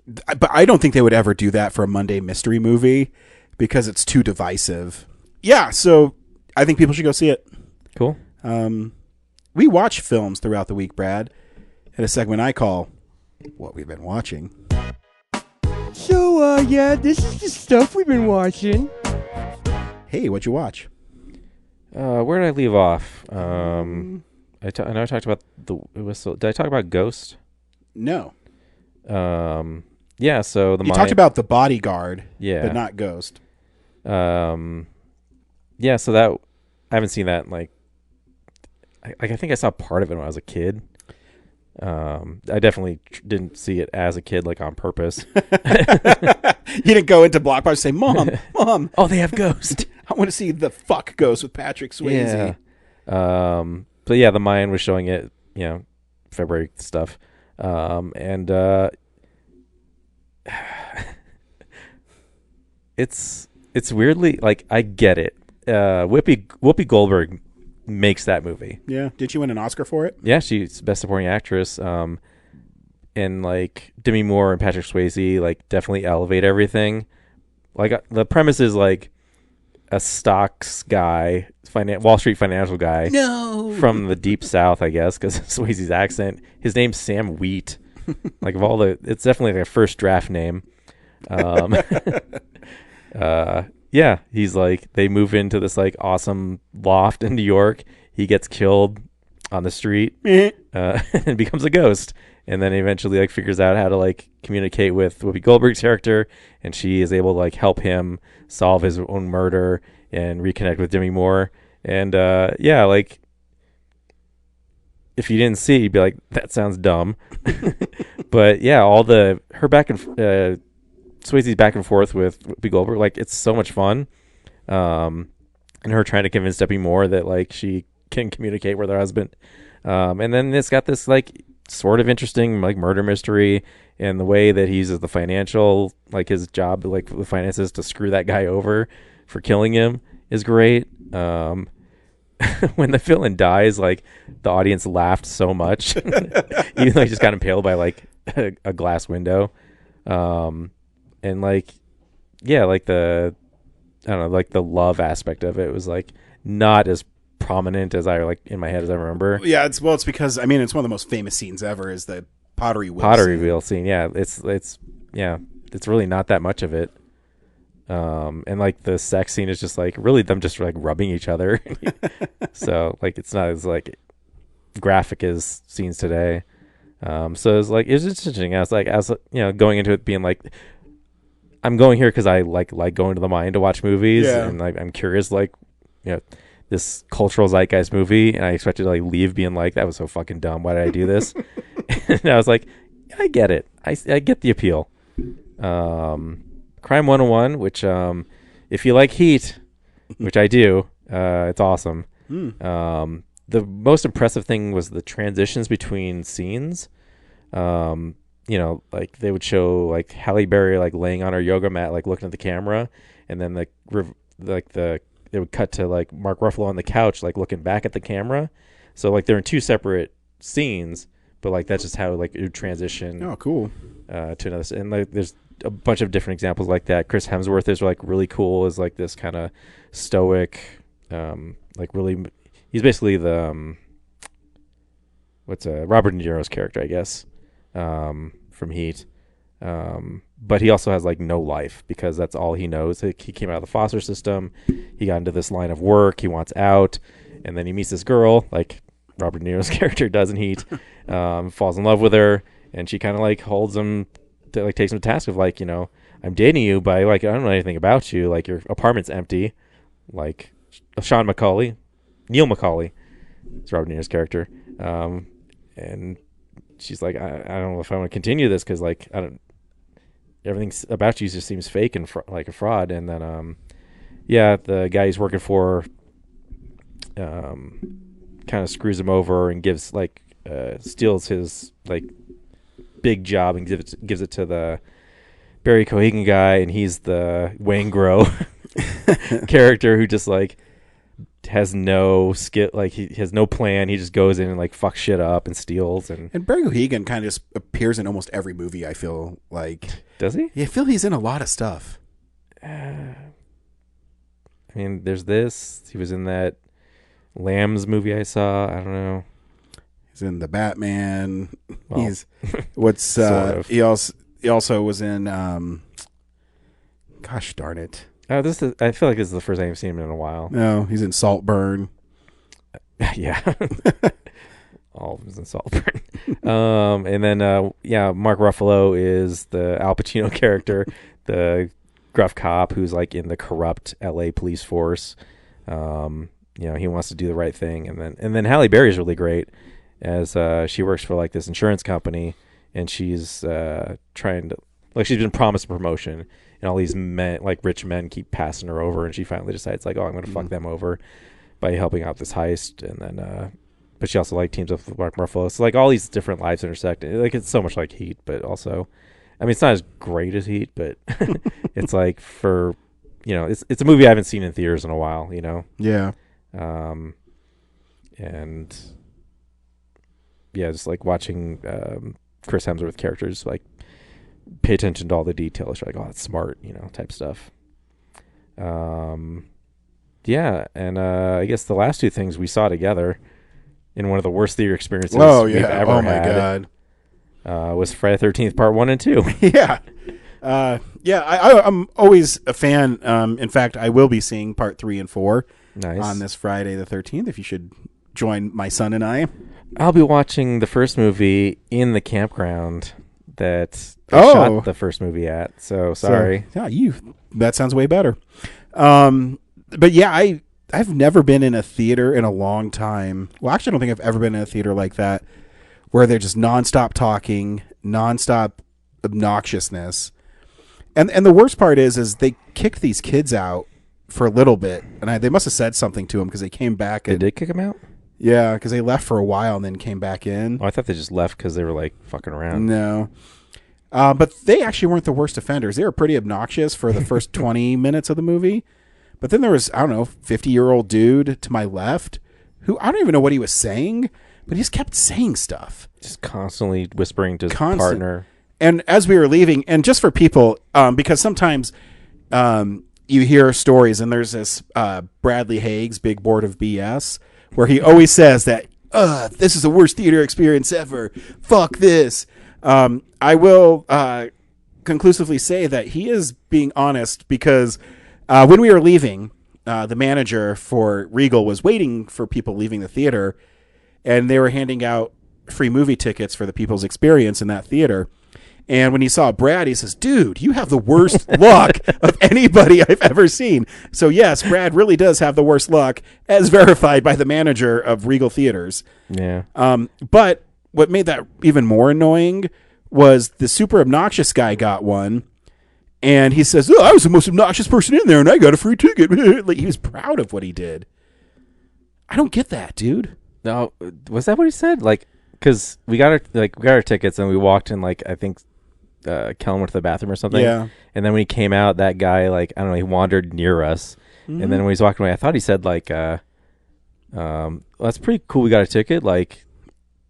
A: But I don't think they would ever do that for a Monday mystery movie because it's too divisive. Yeah, so I think people should go see it.
E: Cool.
A: We watch films throughout the week, Brad, in a segment I call What We've Been Watching.
I: So, yeah, this is the stuff we've been watching.
A: Hey, what'd you watch?
E: Where did I leave off? I know I talked about did I talk about Ghost?
A: No.
E: Yeah, so
A: You talked about The Bodyguard,
E: yeah,
A: but not Ghost.
E: Yeah, so that I haven't seen that in like I think I saw part of it when I was a kid. I definitely didn't see it as a kid, like on purpose.
A: You didn't go into Blockbuster and say, Mom,
E: oh, they have Ghost.
A: I want to see the fuck Ghost with Patrick Swayze.
E: Yeah. So yeah, the Mayan was showing it, February stuff. It's weirdly like I get it. Whoopi Goldberg makes that movie.
A: Yeah. Did she win an Oscar for it?
E: Yeah, she's Best Supporting Actress. And like Demi Moore and Patrick Swayze like definitely elevate everything. Like the premise is like a stocks guy, Wall Street financial guy, from the deep South, I guess, because Swayze's accent. His name's Sam Wheat. Like of all it's definitely like a first draft name. Yeah, he's like they move into this like awesome loft in New York. He gets killed on the street and becomes a ghost, and then eventually like figures out how to like communicate with Whoopi Goldberg's character, and she is able to like help him solve his own murder and reconnect with Demi Moore. And yeah, like if you didn't see, you'd be like, that sounds dumb. But yeah, all her back and Swayze's back and forth with Whoopi Goldberg, like it's so much fun. And her trying to convince Demi Moore that like she can communicate with her husband. And then it's got this like sort of interesting like murder mystery, and the way that he uses the financial, like his job, like the finances to screw that guy over for killing him is great. When the villain dies, like the audience laughed so much, even though he just got impaled by like a glass window. And like, yeah, like I don't know, like the love aspect of it was like not as prominent as I like in my head as I remember.
A: Yeah, it's because I mean it's one of the most famous scenes ever is the pottery wheel
E: scene. Yeah, it's really not that much of it. And like the sex scene is just like really them just like rubbing each other. So like it's not as like graphic as scenes today. So it's like it's interesting. I was going into it being like, I'm going here because I like going to the Mayan to watch movies, and like I'm curious, like this cultural zeitgeist movie, and I expected to like leave being like, that was so fucking dumb. Why did I do this? And I was like, I get it. I get the appeal. Crime 101, which if you like Heat, which I do, it's awesome. The most impressive thing was the transitions between scenes. Like they would show like Halle Berry like laying on her yoga mat, like looking at the camera, and then the they would cut to like Mark Ruffalo on the couch, like looking back at the camera. So like they're in two separate scenes, but like that's just how like it would transition.
A: Oh, cool.
E: To another, and like there's a bunch of different examples like that. Chris Hemsworth is like really cool, is like this kind of stoic, like really, he's basically the what's Robert De Niro's character, I guess, from Heat. But he also has like no life because that's all he knows. Like, he came out of the foster system. He got into this line of work. He wants out, and then he meets this girl, like Robert De Niro's character does in Heat. Falls in love with her, and she kind of like holds him, to, like takes him to task of like, I'm dating you, but like I don't know anything about you. Like your apartment's empty. Like Neil McCauley, it's Robert De Niro's character. And she's like, I don't know if I want to continue this because like everything about you just seems fake and like a fraud. And then the guy he's working for kind of screws him over and gives like steals his like big job and gives it to the Barry Cohagen guy, and he's the Wayne Grow character who just like has no skill, like he has no plan. He just goes in and like fucks shit up and steals. And
A: Barry Cohagen kind of just appears in almost every movie, I feel like.
E: Does he?
A: Yeah, I feel he's in a lot of stuff.
E: I mean, there's this. He was in that Lambs movie I saw. I don't know.
A: He's in the Batman.
E: Well,
A: He's what's
E: sort of.
A: He also was in gosh darn it.
E: I feel like this is the first time I've seen him in a while.
A: No, he's in Saltburn.
E: Yeah. All of them is in Saltburn. And then Mark Ruffalo is the Al Pacino character, the gruff cop who's like in the corrupt LA police force. He wants to do the right thing, and then Halle Berry is really great as she works for like this insurance company, and she's trying to, like, she's been promised a promotion, and all these men, like rich men, keep passing her over, and she finally decides like, oh, I'm going to fuck them over by helping out this heist. And then but she also like teams up with Mark Ruffalo. So like all these different lives intersect. Like it's so much like Heat, but also, I mean, it's not as great as Heat, but it's like for, it's a movie I haven't seen in theaters in a while,
A: Yeah.
E: And yeah, just like watching Chris Hemsworth characters like pay attention to all the details. You're like, oh, that's smart, type stuff. Yeah, and I guess the last two things we saw together in one of the worst theater experiences we've ever had. Was Friday the 13th Part 1 and 2.
A: Yeah. I'm always a fan. In fact, I will be seeing Part 3 and 4 on this Friday the 13th, if you should join my son and I.
E: I'll be watching the first movie in the campground that they shot the first movie at. So, sorry.
A: That sounds way better. But yeah, I've never been in a theater in a long time. Well, actually, I don't think I've ever been in a theater like that where they're just nonstop talking, nonstop obnoxiousness. And the worst part is they kicked these kids out for a little bit, and they must have said something to them because they came back.
E: They did kick them out?
A: Yeah, because they left for a while and then came back in.
E: Oh, I thought they just left because they were like fucking around.
A: No. But they actually weren't the worst offenders. They were pretty obnoxious for the first 20 minutes of the movie. But then there was, 50-year-old dude to my left who I don't even know what he was saying, but he just kept saying stuff.
E: Just constantly whispering to his partner.
A: And as we were leaving, and just for people, because sometimes you hear stories, and there's this Bradley Haig's Big Board of BS, where he always says that, this is the worst theater experience ever. Fuck this. I will conclusively say that he is being honest, because when we were leaving, the manager for Regal was waiting for people leaving the theater, and they were handing out free movie tickets for the people's experience in that theater. And when he saw Brad, he says, dude, you have the worst luck of anybody I've ever seen. So yes, Brad really does have the worst luck, as verified by the manager of Regal Theaters.
E: Yeah.
A: But what made that even more annoying was the super obnoxious guy got one, and he says, I was the most obnoxious person in there, and I got a free ticket. Like, he was proud of what he did. I don't get that, dude.
E: No, was that what he said? Like, because we got our tickets, and we walked in, like, I think Kellen went to the bathroom or something.
A: Yeah.
E: And then when he came out, that guy, like, I don't know, he wandered near us, And then when he's walking away, I thought he said like, well, "That's pretty cool. We got a ticket." Like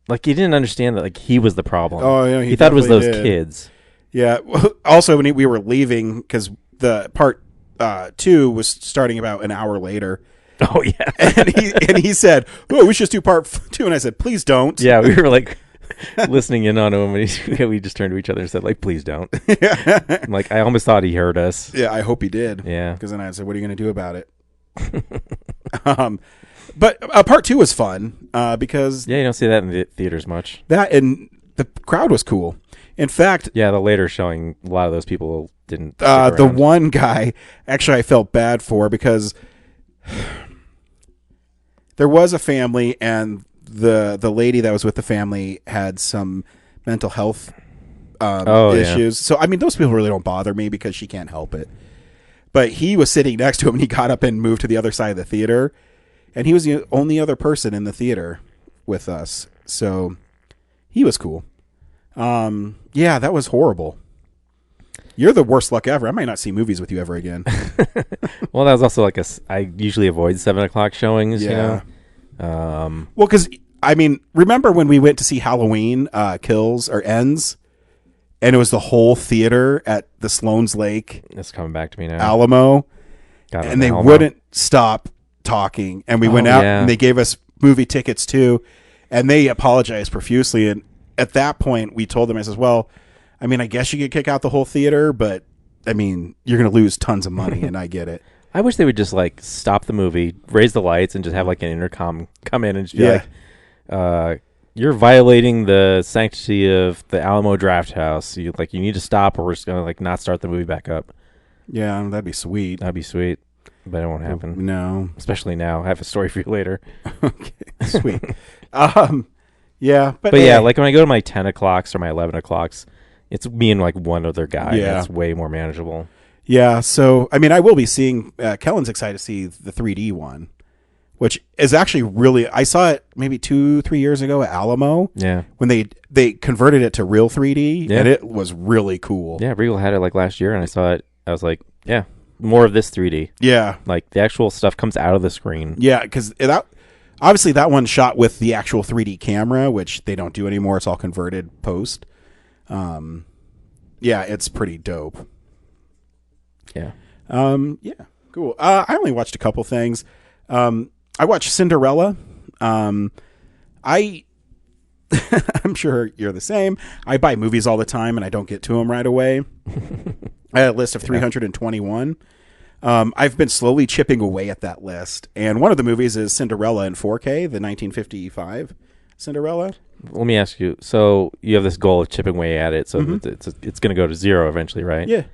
E: he didn't understand that like he was the problem.
A: Oh, yeah,
E: he thought it was those
A: definitely did.
E: kids.
A: Yeah. Also, when we were leaving, because the part 2 was starting about an hour later.
E: Oh yeah,
A: and he said, "Oh, we should just do part 2." And I said, "Please don't."
E: yeah. We were like listening in on him, and we just turned to each other and said, "Like, please don't." I'm like, I almost thought he heard us.
A: Yeah, I hope he did.
E: Yeah,
A: because then I said, "What are you going to do about it?" But part 2 was fun because
E: you don't see that in the theaters much.
A: that and the crowd was cool. In fact,
E: Yeah, the later showing, a lot of those people didn't. Stick
A: the
E: around.
A: one guy actually I felt bad for because there was a family and the lady that was with the family had some mental health issues. So I mean, those people really don't bother me because she can't help it. But he was sitting next to him and he got up and moved to the other side of the theater, and he was the only other person in the theater with us. So he was cool. Yeah, that was horrible. You're the worst luck ever. I might not see movies with you ever again.
E: Well, that was also like I usually avoid 7:00 showings.
A: Yeah.
E: You know.
A: Well, because I mean, remember when we went to see Halloween Kills or Ends, and it was the whole theater at the Sloan's Lake
E: It's coming back to me now.
A: Alamo,
E: Got it,
A: and they
E: Alamo.
A: wouldn't stop talking, and we went out
E: yeah.
A: and they gave us movie tickets too, and they apologized profusely. And at that point, we told them, I says, "Well, I mean, I guess you could kick out the whole theater, but I mean, you're going to lose tons of money, and I get it."
E: I wish they would just like stop the movie, raise the lights, and just have like an intercom come in and just be
A: Yeah.
E: like, "You're violating the sanctity of the Alamo Draft House. You need to stop, or we're just gonna like not start the movie back up."
A: Yeah, that'd be sweet.
E: That'd be sweet, but it won't happen.
A: No,
E: Especially now. I have a story for you later.
A: okay, sweet. Yeah, but
E: But yeah,
A: hey.
E: like when I go to my 10:00 or my 11:00, it's me and like one other guy.
A: Yeah.
E: That's way more manageable.
A: Yeah, so I mean, I will be seeing. Kellen's excited to see the 3D one, which is actually really. I saw it maybe 2-3 years ago at Alamo.
E: Yeah.
A: when they converted it to real 3D,
E: Yeah.
A: and it was really cool.
E: Yeah, Regal had it like last year, and I saw it. I was like, yeah, more of this 3D.
A: Yeah,
E: Like the actual stuff comes out of the screen.
A: yeah, because that obviously that one shot with the actual 3D camera, which they don't do anymore. It's all converted post. Yeah, it's pretty dope.
E: Yeah.
A: Yeah, cool. I only watched a couple things. I watched Cinderella. I'm sure you're the same. I buy movies all the time and I don't get to them right away. I had a list of 321. I've been slowly chipping away at that list, and one of the movies is Cinderella in 4K, the 1955 Cinderella.
E: Let me ask you. So you have this goal of chipping away at it, so it's going to go to 0 eventually, right?
A: Yeah.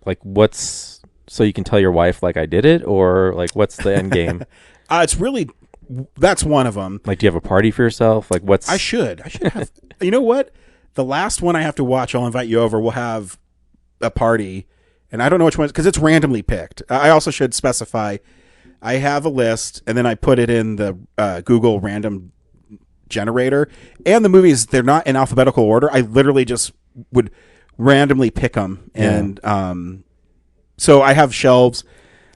E: Like, so you can tell your wife like I did it, or like what's the end game?
A: It's really, that's one of them.
E: Like, do you have a party for yourself? Like, what's
A: I should have. You know what? The last one I have to watch, I'll invite you over. We'll have a party, and I don't know which one because it's randomly picked. I also should specify I have a list, and then I put it in the Google random generator. And the movies, they're not in alphabetical order. I literally just would randomly pick them, and so I have shelves.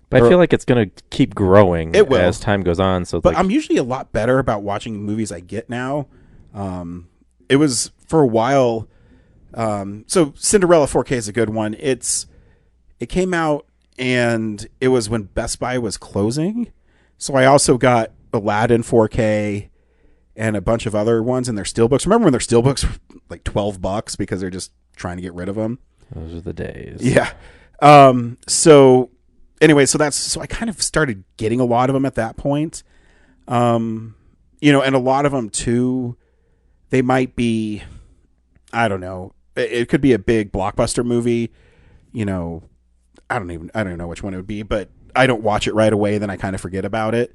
E: But I feel like it's going to keep growing
A: It will.
E: as time goes on. So, it's
A: But
E: like,
A: I'm usually a lot better about watching movies I get now. It was for a while. So Cinderella 4K is a good one. It came out and it was when Best Buy was closing. So I also got Aladdin 4K and a bunch of other ones in their steelbooks. Remember when their steelbooks were like $12 because they're just trying to get rid of them?
E: those are the days.
A: Yeah. So anyway, so I kind of started getting a lot of them at that point. And a lot of them too, they might be, I don't know. It could be a big blockbuster movie. I don't even know which one it would be, but I don't watch it right away. Then I kind of forget about it.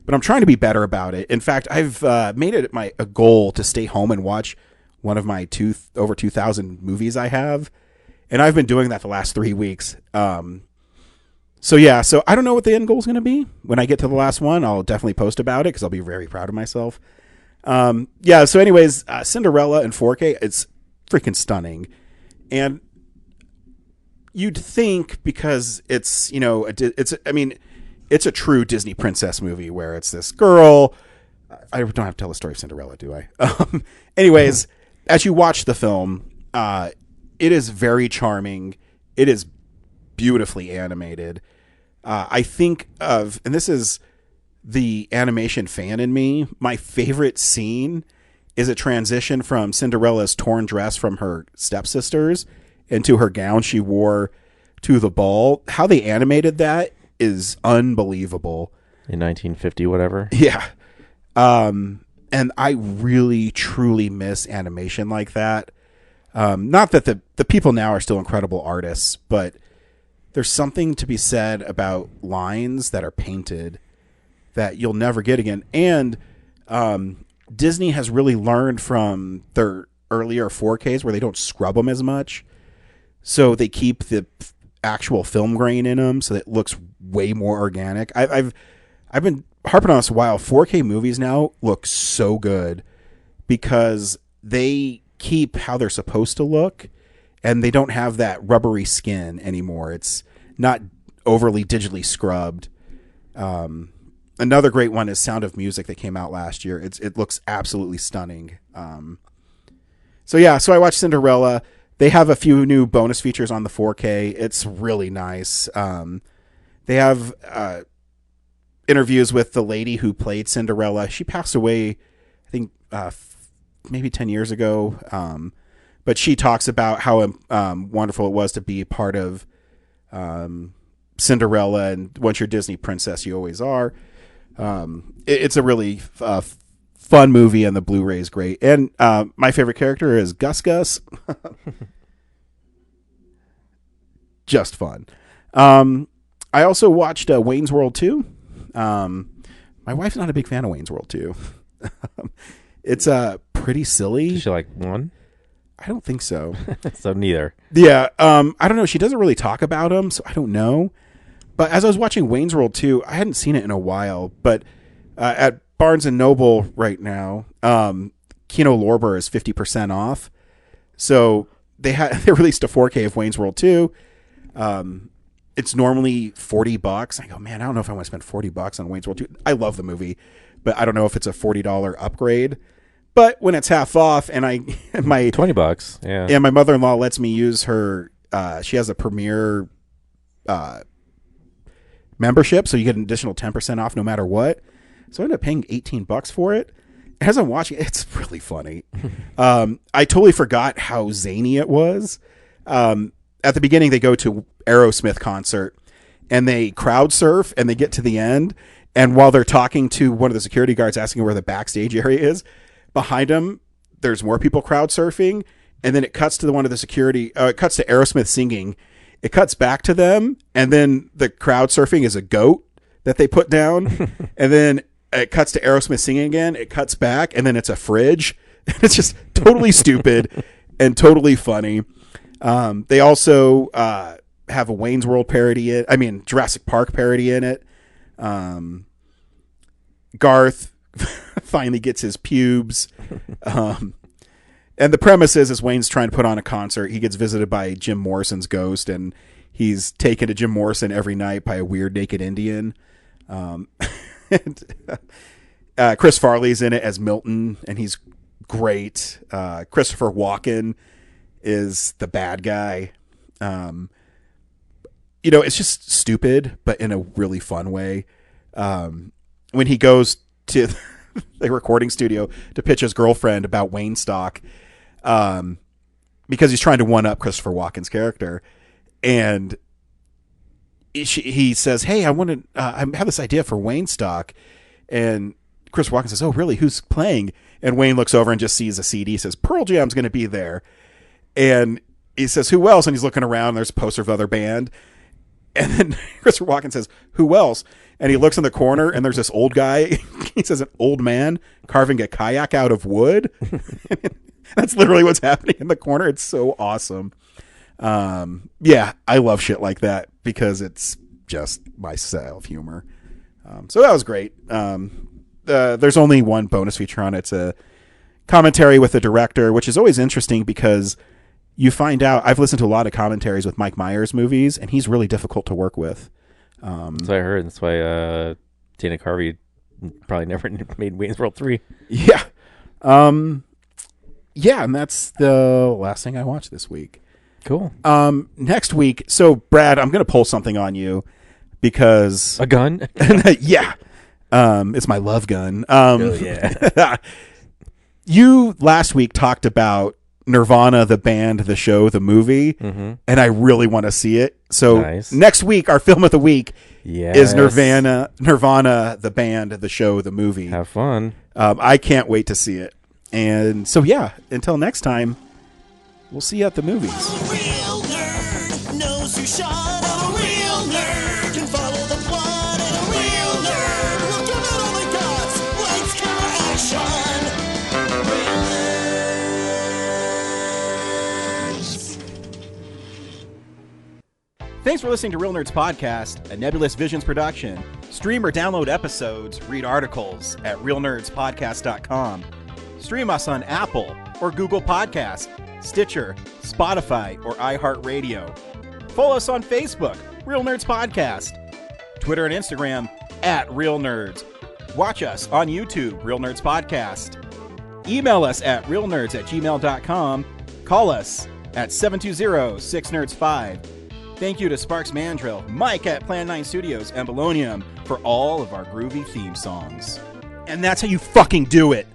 A: But I'm trying to be better about it. In fact, I've made it a goal to stay home and watch one of my over 2,000 movies I have. And I've been doing that the last 3 weeks. So I don't know what the end goal is going to be. When I get to the last one, I'll definitely post about it because I'll be very proud of myself. So anyways, Cinderella in 4K, it's freaking stunning. And you'd think, because it's, you know, it's a true Disney princess movie where it's this girl. I don't have to tell the story of Cinderella, do I? Anyways, as you watch the film, it is very charming. It is beautifully animated. I think of, and this is the animation fan in me, my favorite scene is a transition from Cinderella's torn dress from her stepsisters into her gown she wore to the ball. How they animated that is unbelievable.
E: In 1950, whatever.
A: Yeah. And I really, truly miss animation like that. Not that the people now are still incredible artists, but there's something to be said about lines that are painted that you'll never get again. And Disney has really learned from their earlier 4Ks where they don't scrub them as much. So they keep the actual film grain in them so that it looks way more organic. I've been harping on this a while. 4K movies now look so good because they keep how they're supposed to look and they don't have that rubbery skin anymore. It's not overly digitally scrubbed. Another great one is Sound of Music that came out last year. It looks absolutely stunning. So I watched Cinderella. They have a few new bonus features on the 4K. It's really nice. They have interviews with the lady who played Cinderella. She passed away, I think, maybe 10 years ago. But she talks about how wonderful it was to be part of Cinderella. And once you're a Disney princess, you always are. It's a really fun movie, and the Blu-ray is great. And my favorite character is Gus Gus. Just fun. I also watched Wayne's World 2. My wife's not a big fan of Wayne's World 2. It's pretty silly.
E: Did she like one?
A: I don't think so.
E: So neither.
A: Yeah. I don't know. She doesn't really talk about him, so I don't know. But as I was watching Wayne's World 2, I hadn't seen it in a while, but at Barnes & Noble right now, Kino Lorber is 50% off. So they released a 4K of Wayne's World 2. It's normally $40. I go, man, I don't know if I want to spend $40 on Wayne's World 2. I love the movie, but I don't know if it's a $40 upgrade. But when it's half off, and my
E: $20, yeah,
A: and my mother-in-law lets me use her, she has a Premier membership, so you get an additional 10% off no matter what. So I ended up paying $18 for it. As I'm watching it, it's really funny. I totally forgot how zany it was. At the beginning, they go to Aerosmith concert and they crowd surf and they get to the end. And while they're talking to one of the security guards asking where the backstage area is, behind them, there's more people crowd surfing. And then it cuts to one of the security, it cuts to Aerosmith singing. It cuts back to them. And then the crowd surfing is a goat that they put down. And then it cuts to Aerosmith singing again. It cuts back and then it's a fridge. It's just totally stupid and totally funny. They also have a Wayne's World parody Jurassic Park parody in it. Garth finally gets his pubes. And the premise is Wayne's trying to put on a concert. He gets visited by Jim Morrison's ghost, and he's taken to Jim Morrison every night by a weird naked Indian. And Chris Farley's in it as Milton, and he's great. Christopher Walken is the bad guy. It's just stupid, but in a really fun way. When he goes to the recording studio to pitch his girlfriend about Wayne stock, because he's trying to one up Christopher Walken's character, and he says, "Hey, I have this idea for Wayne stock," and Chris Walken says, "Oh, really? Who's playing?" And Wayne looks over and just sees a CD. He says, "Pearl Jam's going to be there." And he says, "Who else?" And he's looking around. And there's a poster of other band. And then Christopher Walken says, "Who else?" And he looks in the corner, and there's this old guy. He says, "An old man carving a kayak out of wood." That's literally what's happening in the corner. It's so awesome. Yeah, I love shit like that because it's just my style of humor. So that was great. There's only one bonus feature on it. It's a commentary with the director, which is always interesting because you find out, I've listened to a lot of commentaries with Mike Myers movies, and he's really difficult to work with.
E: That's what I heard. That's why Dana Carvey probably never made Wayne's World 3.
A: Yeah. Yeah, and that's the last thing I watched this week.
E: Cool.
A: Next week, so Brad, I'm going to pull something on you because...
E: A gun?
A: Yeah. It's my love gun.
E: Oh, yeah.
A: You last week talked about Nirvana, the band, the show, the movie, and I really want to see it. So
E: Nice.
A: Next week, our film of the week
E: Yes.
A: is Nirvana, the band, the show, the movie.
E: Have fun.
A: I can't wait to see it. And so, yeah, until next time, we'll see you at the movies.
C: A real nerd knows who shot up. A real nerd can follow the plot. And a real nerd will give it all they got. Lights, camera, action. Real nerds.
A: Thanks for listening to Real Nerds Podcast, a Nebulous Visions production. Stream or download episodes, read articles at realnerdspodcast.com. Stream us on Apple or Google Podcasts, Stitcher, Spotify, or iHeartRadio. Follow us on Facebook, Real Nerds Podcast, Twitter and Instagram at Real Nerds. Watch us on YouTube, Real Nerds Podcast. Email us at realnerds@gmail.com. Call us at 720-6nerds5. Thank you to Sparks Mandrill, Mike at Plan 9 Studios, and Bolognium for all of our groovy theme songs. And that's how you fucking do it.